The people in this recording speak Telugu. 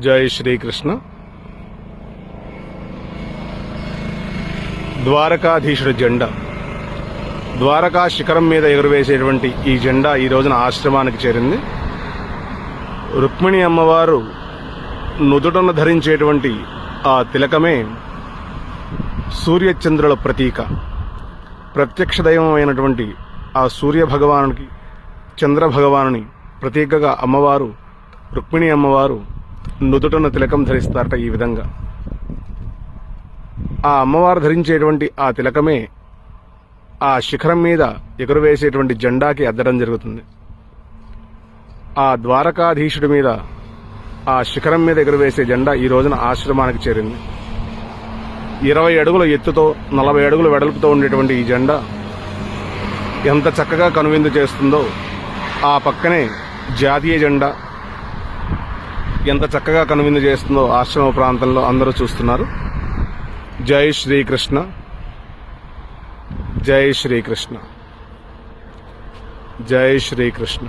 జై శ్రీకృష్ణ. ద్వారకాధీశుడి జెండా, ద్వారకా శిఖరం మీద ఎగురవేసేటువంటి ఈ జెండా ఈ రోజున ఆశ్రమానికి చేరింది. రుక్మిణి అమ్మవారు నుదుటను ధరించేటువంటి ఆ తిలకమే సూర్యచంద్రుల ప్రతీక. ప్రత్యక్ష దైవం అయినటువంటి ఆ సూర్య భగవానునికి, చంద్ర భగవానుని ప్రతీకగా అమ్మవారు, రుక్మిణి అమ్మవారు నుదుటను తిలకం ధరిస్తారట. ఈ విధంగా ఆ అమ్మవారు ధరించేటువంటి ఆ తిలకమే ఆ శిఖరం మీద ఎగురవేసేటువంటి జెండాకి అద్దడం జరుగుతుంది. ఆ ద్వారకాధీశుడి మీద, ఆ శిఖరం మీద ఎగురవేసే జెండా ఈ రోజున ఆశ్రమానికి చేరింది. 20 అడుగుల ఎత్తుతో 40 అడుగుల వెడల్పుతో ఉండేటువంటి ఈ జెండా ఎంత చక్కగా కనువిందు చేస్తుందో, ఆ పక్కనే జాతీయ జెండా ఎంత చక్కగా కనువిందు చేస్తుందో ఆశ్రమ ప్రాంతంలో అందరూ చూస్తున్నారు. జై శ్రీకృష్ణ, జై శ్రీకృష్ణ, జై శ్రీకృష్ణ.